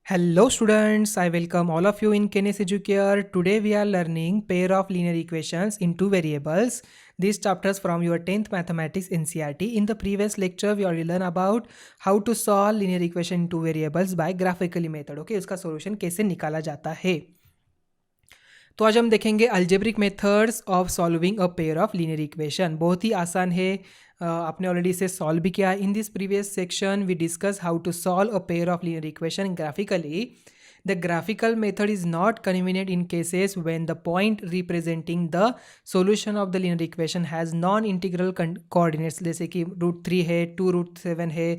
Hello students, I welcome all of you in Kenes Educare. Today we are learning pair of linear equations in two variables. These chapters from your 10th Mathematics NCERT. In the previous lecture we already learned about how to solve linear equation in two variables by graphically method. Okay, उसका solution कैसे निकाला जाता है. तो आज हम देखेंगे algebraic methods of solving a pair of linear equation. बहुत ही आसान है. आपने ऑलरेडी इसे सॉल्व भी किया. In this previous section we discuss how to solve a pair of linear equation graphically. The graphical method is not convenient in cases when the point representing the solution of the linear equation has non-integral coordinates. जैसे कि √3 है, 2√7 है,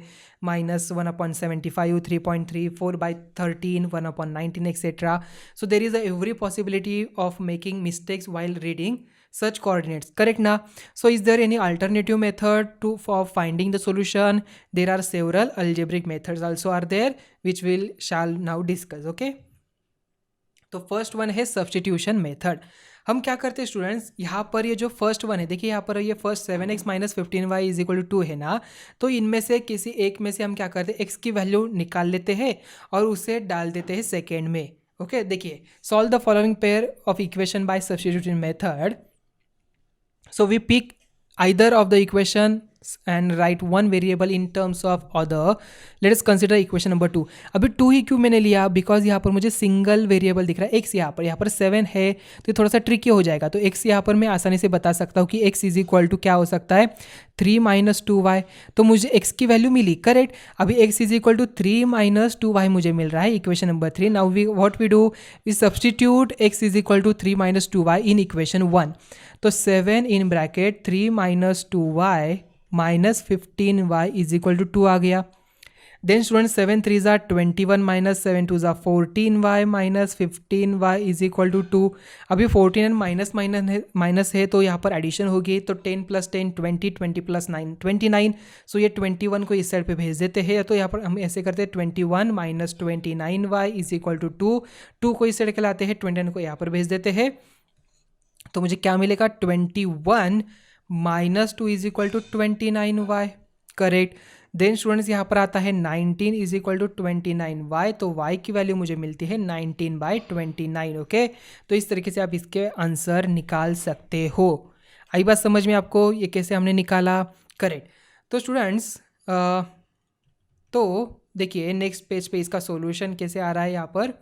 -1/75, 3.3, 4/13, 1/19, etc. So there is every possibility of making mistakes while reading such coordinates. Correct na? So is there any alternative method for finding the solution? There are several algebraic methods also are there which we shall now discuss. Okay, तो first one है substitution method. हम क्या करते हैं students, यहाँ पर ये जो फर्स्ट वन है, देखिए यहाँ पर ये फर्स्ट 7x - 15y = 2 है ना. तो इनमें से किसी एक में से हम क्या करते हैं, x की वैल्यू निकाल लेते हैं और उसे डाल देते हैं सेकेंड में. ओके, देखिए solve the following pair of equation by substitution method. So we pick either of the equations and write one variable in terms of other. Let us consider equation number 2. अभी 2 ही क्यों मैंने लिया, because यहाँ पर मुझे single variable दिख रहा है x. यहाँ पर 7 है तो थोड़ा सा ट्रिकी हो जाएगा. तो x यहाँ पर मैं आसानी से बता सकता हूँ कि x = क्या हो सकता है, 3 - 2y. तो मुझे x की वैल्यू मिली. करेक्ट. अभी x = 3 - 2y मुझे मिल रहा है. Equation number 3. Now we what we do, we substitute x = 3 - 2y in equation 1. तो 7 इन ब्रैकेट 3 - 2y - 15y = 2 आ गया. देन स्टूडेंट 7 3 ज़ा 21 - 7 2 ज़ा 14y - 15y = 2. अभी 14 एंड माइनस है तो यहाँ पर एडिशन होगी. तो 10 + 10 20, 20 + 9 29. सो ये 21 को इस साइड पे भेज देते हैं. तो यहाँ पर हम ऐसे करते हैं 21 - 29y = 2. 2 को इस साइड के लाते हैं, 29 को यहाँ पर भेज देते हैं. तो मुझे क्या मिलेगा, 21 - 2 = 29y. करेक्ट. देन स्टूडेंट्स यहाँ पर आता है 19 = 29y. तो y की वैल्यू मुझे मिलती है 19/29. ओके, तो इस तरीके से आप इसके आंसर निकाल सकते हो. आई बात समझ में आपको, ये कैसे हमने निकाला. करेक्ट. तो स्टूडेंट्स तो देखिए नेक्स्ट पेज पे इसका सॉल्यूशन कैसे आ रहा है. यहाँ पर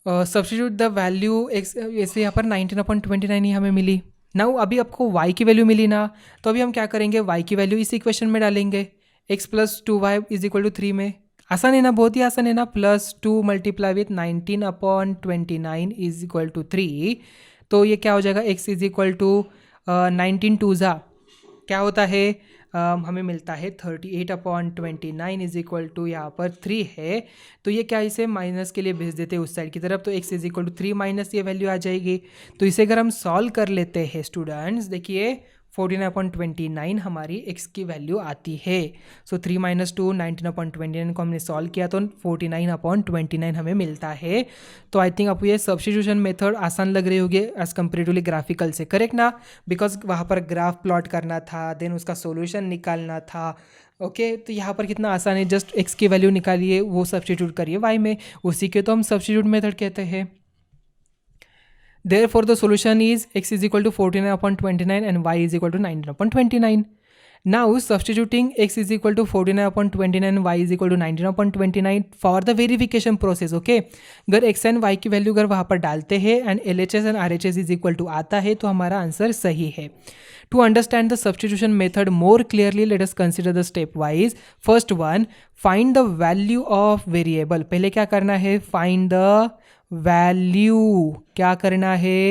सब्सटीट्यूट द वैल्यू x, ऐसे यहाँ पर 19/29 ही हमें मिली. नाउ अभी आपको y की वैल्यू मिली ना, तो अभी हम क्या करेंगे, y की वैल्यू इस इक्वेशन में डालेंगे. x + 2y = 3 में. आसान है ना, बहुत ही आसान है ना. +2 × 19/29 = 3. तो ये क्या हो जाएगा, x = 19 2 ज़ा क्या होता है, हमें मिलता है 38/29 = यहाँ पर 3 है. तो ये क्या, इसे माइनस के लिए भेज देते हैं उस साइड की तरफ. तो x = 3 माइनस ये वैल्यू आ जाएगी. तो इसे अगर हम सॉल्व कर लेते हैं स्टूडेंट्स, देखिए 14/29 हमारी x की वैल्यू आती है. सो 3 - 2 19/29 को हमने सॉल्व किया तो 49/29 हमें मिलता है. तो आई थिंक आपको ये सब्स्टिट्यूशन मेथड आसान लग रही होगी एज कम्पेरेटिवली ग्राफिकल से. करेक्ट ना, बिकॉज वहाँ पर ग्राफ प्लॉट करना था, देन उसका सोल्यूशन निकालना था. ओके, तो यहाँ पर कितना आसान है, जस्ट x की वैल्यू निकालिए, वो सब्स्टिट्यूट करिए y में, उसी के तो हम सब्स्टिट्यूट मेथड कहते हैं. Therefore, the solution is x = 14/29 and y = 19/29. Now, substituting x = 14/29 and y = 19/29 for the verification process. Okay, अगर x and y की वैल्यू अगर वहाँ पर डालते हैं and LHS and RHS = आता है तो हमारा आंसर सही है. To understand the substitution method more clearly, let us consider the stepwise. First one, find the value of variable. पहले क्या करना है, find the वैल्यू. क्या करना है,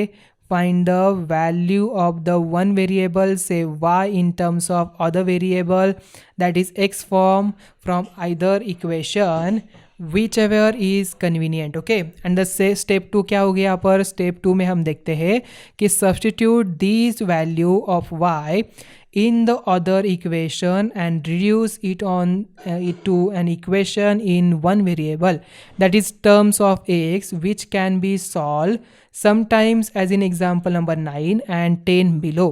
find the value of the one variable से y in terms of other variable, that is x form from either equation whichever is convenient. Okay, and the step 2 क्या हो गया. यहाँ पर step 2 में हम देखते हैं कि substitute this value of y in the other equation and reduce it on it to an equation in one variable, that is terms of x, which can be solved sometimes as in example number 9 and 10 below.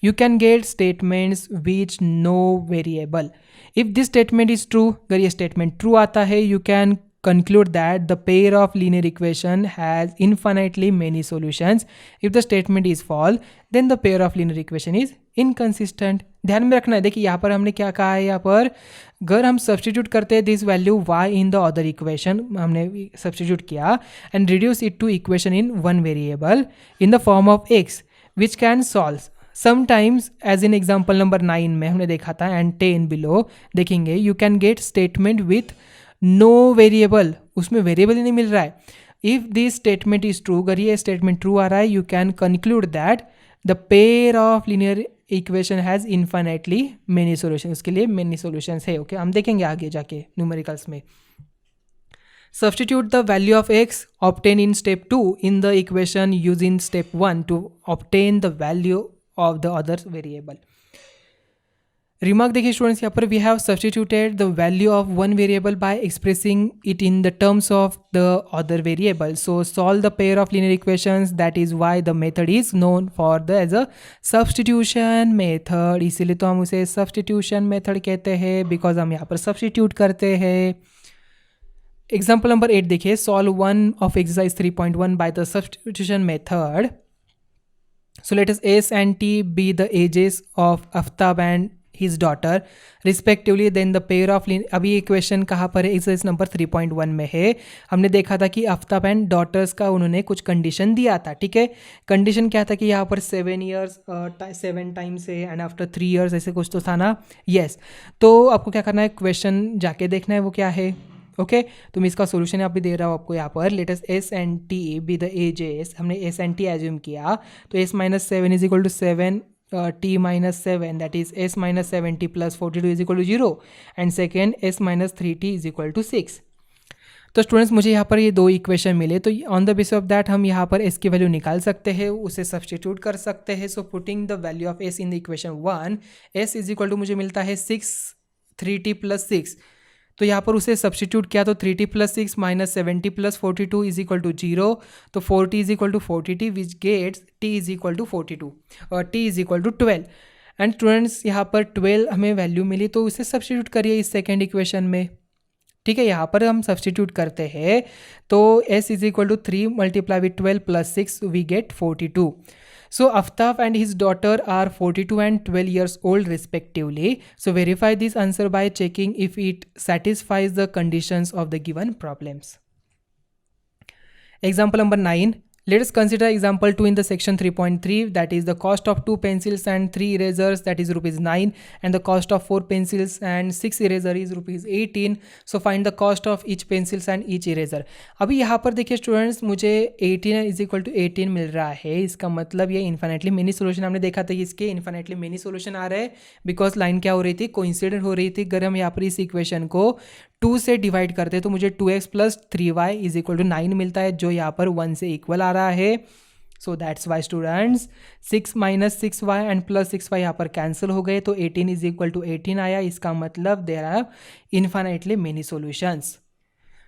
You can get statements which no variable. If this statement is true, अगर ये statement true आता है, you can conclude that the pair of linear equation has infinitely many solutions. If the statement is false, then the pair of linear equation is inconsistent. ध्यान में रखना है, देखिए यहाँ पर हमने क्या कहा है, यहाँ पर अगर हम सब्सटीट्यूट करते हैं this value y in the other equation, हमने सब्सटीट्यूट किया and reduce it to equation in one variable in the form of x which can solve sometimes, as in example number 9 में हमने देखा था एंड 10 बिलो देखेंगे, you can get statement with no variable, उसमें variable ही नहीं मिल रहा है. If this statement is true, अगर ये स्टेटमेंट ट्रू आ रहा है, you can conclude that the pair of linear equation has infinitely many solution. उसके लिए मेनी सोल्यूशंस है. ओके, हम देखेंगे आगे जाके न्यूमेरिकल्स में. Substitute the value of x obtained in step 2 in the equation used in step 1 to obtain the value of the other variable. Remark देखिए students, यहाँ पर we have substituted the value of one variable by expressing it in the terms of the other variable. So solve the pair of linear equations. That is why the method is known for the as a substitution method. इसीलिए तो हम उसे substitution method कहते हैं, because हम यहाँ पर substitute करते हैं. Example number 8 देखिए, solve one of exercise 3.1 by the substitution method. So let us S and T be the ages of Aftab and his daughter respectively. Then the pair of अभी ये question कहाँ पर है, exercise number 3.1 में है. हमने देखा था कि आफ्ताब एंड डॉटर्स का उन्होंने कुछ कंडीशन दिया था. ठीक है, कंडीशन क्या था कि यहाँ पर 7 years 7 टाइम्स है एंड आफ्टर 3 years ऐसे कुछ तो था ना. यस, तो आपको क्या करना है, क्वेश्चन जाके देखना है वो क्या है. ओके, तो मैं इसका सोल्यूशन यहाँ पे दे रहा हूँ आपको. यहाँ पर let us S and T be the ages, हमने एस एंड टी एज्यूम किया, तो S minus 7 is equal to 7 t minus 7, that is s minus 7t plus 42 is equal to 0, and second s minus 3t is equal to 6. तो students मुझे यहाँ पर ये दो equation मिले, तो on the basis of that हम यहाँ पर s की वैल्यू निकाल सकते हैं, उसे सब्सटीट्यूट कर सकते हैं. So putting the value of s in the equation 1, s is equal to मुझे मिलता है 6 3t प्लस 6. तो यहाँ पर उसे सब्सटीट्यूट किया तो 3t plus 6 minus 7t plus 42 is equal to 0. तो 4t is equal to 40t which gets t is equal to 42 और t is equal to 12. And students यहाँ पर 12 हमें वैल्यू मिली, तो उसे सब्सटीट्यूट करिए इस सेकेंड इक्वेशन में. ठीक है, यहाँ पर हम सब्सटीट्यूट करते हैं तो s is equal to 3 multiply with 12 plus 6 we get 42. So Aftab and his daughter are 42 and 12 years old respectively. So verify this answer by checking if it satisfies the conditions of the given problems. Example number 9. Let us consider example 2 in the section 3.3, that is the cost of 2 pencils and 3 erasers, that is rupees 9, and the cost of 4 pencils and 6 eraser is rupees 18. So find the cost of each pencils and each eraser. अभी यहाँ पर देखिए students, मुझे 18 is equal to 18 मिल रहा है. इसका मतलब ये इन्फिनेटली मेनी सोल्यूशन, हमने देखा था कि इसके इन्फिनेटली मेनी सोल्यूशन आ रहे हैं बिकॉज लाइन क्या हो रही थी, कोइंसिडेंट हो रही थी. अगर हम यहाँ पर इस इक्वेशन को 2 से डिवाइड करते हैं तो मुझे 2x plus 3y is equal to 9 मिलता है, जो यहाँ पर 1 से इक्वल आ रहा है. So that's why students 6 minus 6y and plus 6y यहाँ पर कैंसिल हो गए, तो 18 इज इक्वल टू 18 आया. इसका मतलब there are infinitely many solutions.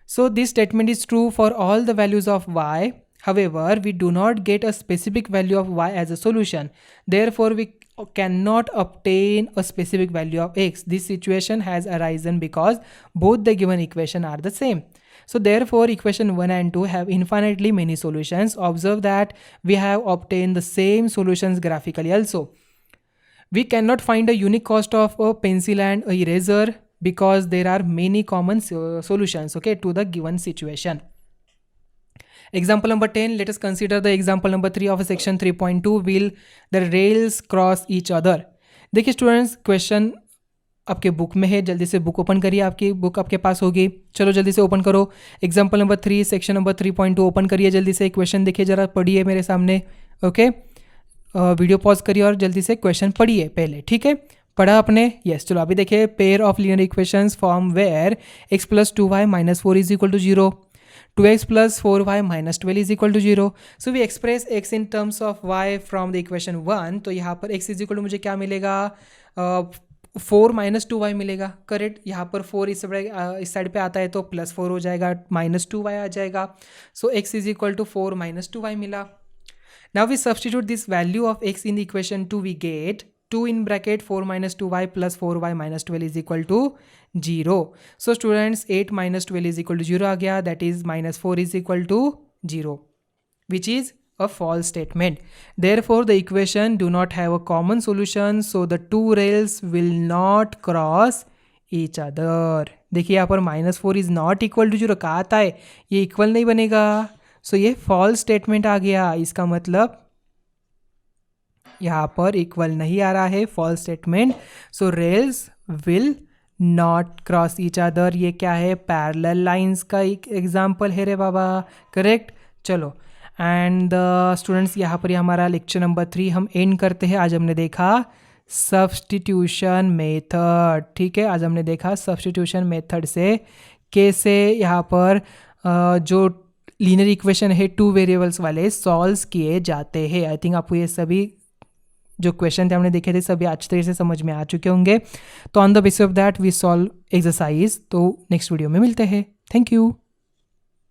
So this statement is true for all the values of y. However, we do not get a specific value of y as a solution. Therefore, we cannot obtain a specific value of x. This situation has arisen because both the given equation are the same. So therefore, equation 1 and 2 have infinitely many solutions. Observe that we have obtained the same solutions graphically also. We cannot find a unique cost of a pencil and a eraser because there are many common solutions, okay, to the given situation. Example number 10, let us consider the example number 3 of section 3.2. Will the rails cross each other? देखिए students, question आपके book में है, जल्दी से book open करिए, आपकी book आपके पास होगी. चलो जल्दी से ओपन करो. Example number 3 section number 3.2 open करिए, जल्दी से क्वेश्चन देखिए, जरा पढ़िए मेरे सामने. ओके, वीडियो पॉज करिए और जल्दी से क्वेश्चन पढ़िए पहले. ठीक है, पढ़ा आपने? यस. चलो अभी देखिए, pair of linear equations form where x plus 2y minus 4 is equal to 0, 2x plus 4y minus 12 is equal to 0. So we express x in terms of y from the equation 1. तो यहाँ पर x is equal to मुझे क्या मिलेगा, 4 minus 2y मिलेगा. Correct, यहाँ पर 4 इस साइड पे आता है तो प्लस 4 हो जाएगा, माइनस 2y आ जाएगा. सो x is equal to 4 minus 2y मिला. Now we substitute this value of x in the equation 2, we get 2 in bracket 4 minus 2y plus 4y minus 12 is equal to 0. So students 8 minus 12 is equal to 0 आ गया, that is minus 4 is equal to 0, which is a false statement. Therefore the equation do not have a common solution, so the two rails will not cross each other. देखिए यहाँ पर minus 4 is not equal to 0 कहा आता है, ये equal नहीं बनेगा, सो ये फॉल्स स्टेटमेंट आ गया. इसका मतलब यहाँ पर इक्वल नहीं आ रहा है, false statement. So rails will not cross each other. ये क्या है, पैरेलल लाइंस का एक एग्जाम्पल है रे बाबा. करेक्ट. चलो एंड स्टूडेंट्स यहाँ पर हमारा लेक्चर नंबर 3 हम एंड करते हैं. आज हमने देखा सब्स्टिट्यूशन मेथड. ठीक है, आज हमने देखा सब्स्टिट्यूशन मेथड से कैसे यहाँ पर जो लीनियर इक्वेशन है 2 वेरिएबल्स वाले सॉल्व किए जाते हैं. आई थिंक आपको ये सभी जो क्वेश्चन थे हमने देखे थे सभी अच्छी तरह से समझ में आ चुके होंगे. तो on the basis of that we solve exercise. तो नेक्स्ट वीडियो में मिलते हैं. Thank you.